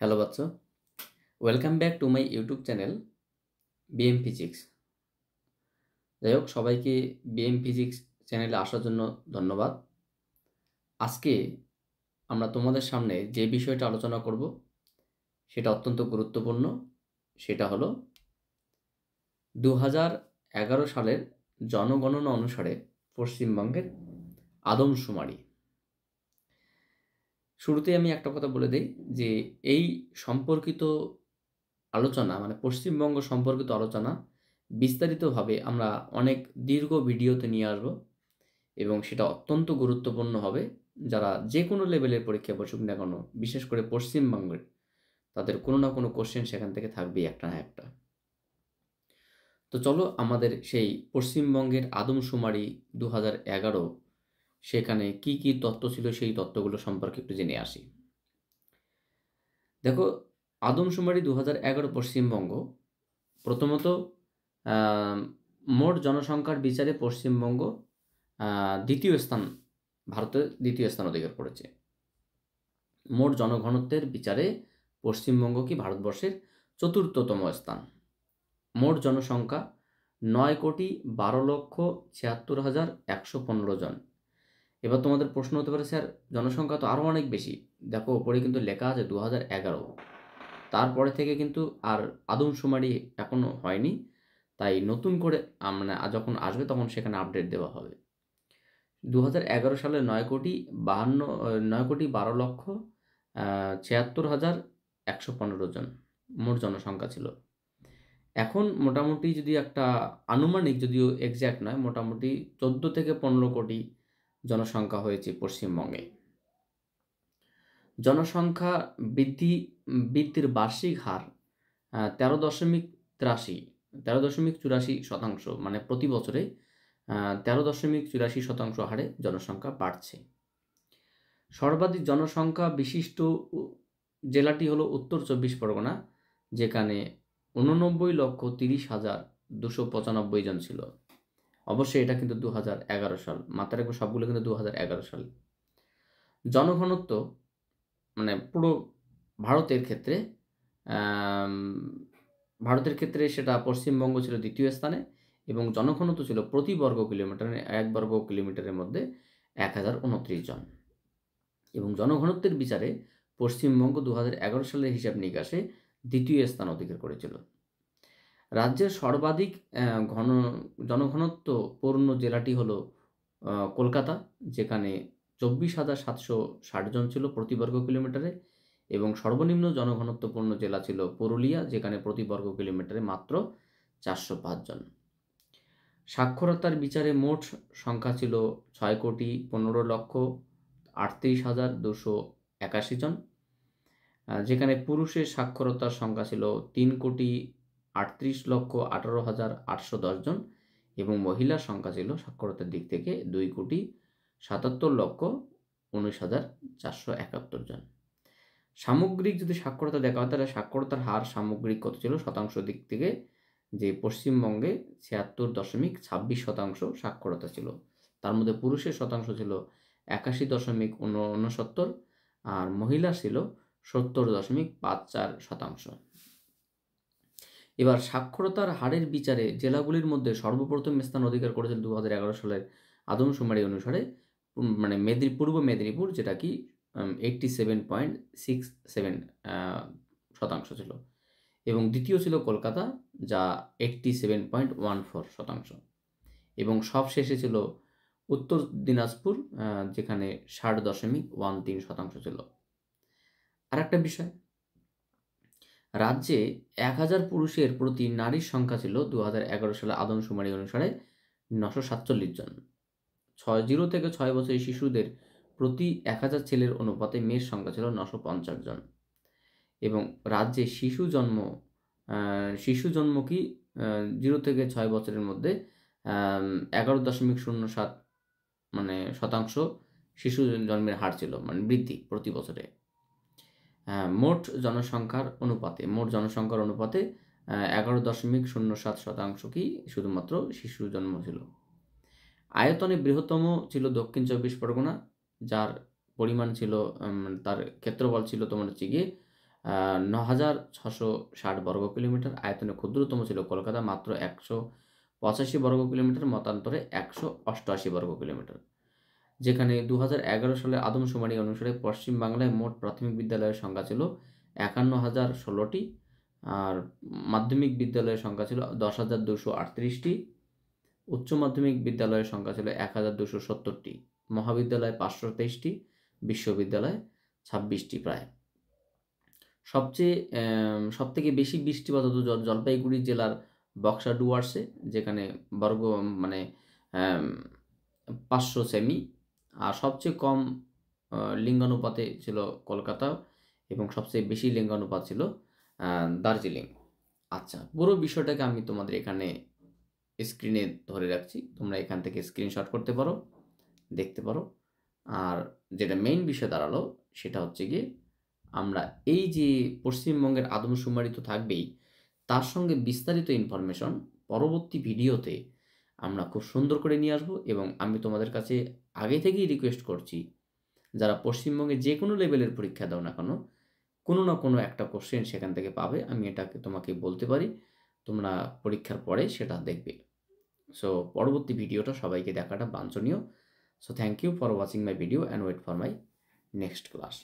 Hello বাচ্চা, welcome back to my YouTube channel BM physics. যাই হোক, সবাইকে বিএম ফিজিক্স চ্যানেলে আসার জন্য ধন্যবাদ। আজকে আমরা তোমাদের সামনে যে বিষয়টা আলোচনা করব সেটা অত্যন্ত গুরুত্বপূর্ণ। সেটা হলো 2011 সালের জনগণনা অনুসারে পশ্চিমবঙ্গের আদমশুমারি। শুরুতে আমি একটা কথা বলে দেই যে এই সম্পর্কিত আলোচনা মানে পশ্চিমবঙ্গ সম্পর্কিত আলোচনা বিস্তারিতভাবে আমরা অনেক দীর্ঘ ভিডিওতে নিয়ে আসব এবং সেটা অত্যন্ত গুরুত্বপূর্ণ হবে। যারা যে কোনো লেভেলের পরীক্ষা বসুক না কেন, বিশেষ করে পশ্চিমবঙ্গের, তাদের কোনো না কোনো কোশ্চেন সেখান থেকে থাকবেই একটা না একটা। তো চলো আমাদের সেই পশ্চিমবঙ্গের আদমশুমারি 2011 সেখানে কি কি তথ্য ছিল সেই তথ্যগুলো সম্পর্কে একটু জেনে আসি। দেখো, আদমশুমারি 2011 পশ্চিমবঙ্গ প্রথমত আম, মোট জনসংখ্যার বিচারে পশ্চিমবঙ্গ দ্বিতীয় স্থান, ভারতের দ্বিতীয় স্থান অধিকার করেছে। মোট জনঘনত্বের বিচারে পশ্চিমবঙ্গ কি ভারতবর্ষের চতুর্থতম স্থান। মোট জনসংখ্যা 9,12,76,115 জন। এবার তোমাদের প্রশ্ন হতে পারে, স্যার জনসংখ্যা তো আরও অনেক বেশি। দেখো, ওপরে কিন্তু লেখা আছে 2011, তারপরে থেকে কিন্তু আর আদমশুমারি এখনও হয়নি। তাই নতুন করে মানে যখন আসবে তখন সেখানে আপডেট দেওয়া হবে। 2011 সালে 9,12,76,115 জন মোট জনসংখ্যা ছিল। এখন মোটামুটি যদি একটা আনুমানিক, যদিও এক্স্যাক্ট নয়, মোটামুটি 14 থেকে 15 কোটি জনসংখ্যা হয়েছে পশ্চিমবঙ্গে। জনসংখ্যা বৃদ্ধির বার্ষিক হার 13.84%, মানে প্রতি বছরে 13.84% হারে জনসংখ্যা বাড়ছে। সর্বাধিক জনসংখ্যা বিশিষ্ট জেলাটি হলো উত্তর 24 পরগনা, যেখানে 89,30,295 জন ছিল। অবশ্যই এটা কিন্তু 2011 সাল, মাথায় রাখবো সবগুলো কিন্তু 2011 সাল। জনঘনত্ব মানে পুরো ভারতের ক্ষেত্রে ভারতের ক্ষেত্রে সেটা পশ্চিমবঙ্গ ছিল দ্বিতীয় স্থানে এবং জনঘনত্ব ছিল প্রতি বর্গ কিলোমিটারে 1 বর্গ কিলোমিটারের মধ্যে 1029 জন। এবং জনঘনত্বের বিচারে পশ্চিমবঙ্গ 2011 সালের হিসাব নিকাশে দ্বিতীয় স্থান অধিকার করেছিল। রাজ্যের সর্বাধিক জনঘনত্বপূর্ণ জেলাটি হলো কলকাতা, যেখানে 24,760 জন ছিল প্রতি বর্গ কিলোমিটারে, এবং সর্বনিম্ন জনঘনত্বপূর্ণ জেলা ছিল পুরুলিয়া, যেখানে প্রতি বর্গ কিলোমিটারে মাত্র 405 জন। সাক্ষরতার বিচারে মোট সংখ্যা ছিল 6,15,38,281 জন, যেখানে পুরুষের সাক্ষরতার সংখ্যা ছিল 3,38,18,810 জন এবং মহিলার সংখ্যা ছিল সাক্ষরতার দিক থেকে 2,77,19,471 জন। সামগ্রিক যদি সাক্ষরতা দেখা হয় তাহলে সাক্ষরতার হার সামগ্রিক কত ছিল শতাংশ দিক থেকে, যে পশ্চিমবঙ্গে 76.26% সাক্ষরতা ছিল। তার মধ্যে পুরুষের শতাংশ ছিল 81.69 আর মহিলা ছিল 70.54%। এবার সাক্ষরতার হারের বিচারে জেলাগুলির মধ্যে সর্বপ্রথম স্থান অধিকার করেছিল 2011 সালের আদমশুমারি অনুসারে মানে পূর্ব মেদিনীপুর, যেটা কি 87.67% ছিল, এবং দ্বিতীয় ছিল কলকাতা, যা 87.14%, এবং সব শেষে ছিল উত্তর দিনাজপুর, যেখানে 60.13% ছিল। আর একটা বিষয়, রাজ্যে 1000 পুরুষের প্রতি নারীর সংখ্যা ছিল 2011 সালে আদমশুমারি অনুসারে 947 জন। 0 থেকে 6 বছরের শিশুদের প্রতি 1000 ছেলের অনুপাতে মেয়ের সংখ্যা ছিল 950 জন। এবং রাজ্যে শিশু জন্ম কি 0 থেকে 6 বছরের মধ্যে 11.07 মানে শতাংশ শিশু জন্মের হার ছিল, মানে বৃদ্ধি প্রতি বছরে। মোট জনসংখ্যার অনুপাতে 11.07% কি শুধুমাত্র শিশু জন্ম ছিল। আয়তনে বৃহত্তম ছিল দক্ষিণ 24 পরগনা, যার পরিমাণ ছিল তার ক্ষেত্রফল ছিল তোমার হচ্ছে গিয়ে ৯,৬৬০ বর্গ কিলোমিটার, আয়তনে ক্ষুদ্রতম ছিল কলকাতা মাত্র ১৮৫ বর্গ কিলোমিটার, মতান্তরে ১৮৮ বর্গ কিলোমিটার। যেখানে ২০১১ সালের আদমশুমারি অনুসারে পশ্চিমবাংলায় মোট প্রাথমিক বিদ্যালয়ের সংখ্যা ছিল ৫১,০১৬টি, আর মাধ্যমিক বিদ্যালয়ের সংখ্যা ছিল ১০,২৩৮টি, উচ্চ মাধ্যমিক বিদ্যালয়ের সংখ্যা ছিল ১,২৭০টি, মহাবিদ্যালয় ৫২৩টি, বিশ্ববিদ্যালয় ২৬টি প্রায়। সবথেকে বেশি বৃষ্টিপাত হতো জলপাইগুড়ি জেলার বক্সা ডুয়ার্সে, যেখানে বর্গ মানে ৫০০ সেমি। আর সবচেয়ে কম লিঙ্গানুপাতে ছিল কলকাতা, এবং সবচেয়ে বেশি লিঙ্গানুপাত ছিল দার্জিলিং। আচ্ছা, পুরো বিষয়টাকে আমি তোমাদের এখানে স্ক্রিনে ধরে রাখছি, তোমরা এখান থেকে স্ক্রিনশট করতে পারো, দেখতে পারো। আর যেটা মেইন বিষয় দাঁড়ালো সেটা হচ্ছে গিয়ে, আমরা এই যে পশ্চিমবঙ্গের আদমশুমারি তো থাকবেই, তার সঙ্গে বিস্তারিত ইনফরমেশন পরবর্তী ভিডিওতে আমরা খুব সুন্দর করে নিয়ে আসবো। এবং আমি তোমাদের কাছে আগে থেকেই রিকোয়েস্ট করছি, যারা পশ্চিমবঙ্গে যে কোনো লেভেলের পরীক্ষা দাও না কেন, কোনো না কোনো একটা কোশ্চেন সেখান থেকে পাবে, আমি এটাকে তোমাকে বলতে পারি। তোমরা পরীক্ষার পরে সেটা দেখবে। সো পরবর্তী ভিডিওটা সবাইকে দেখাটা বাঞ্ছনীয়। So thank you for watching my video and wait for my next class.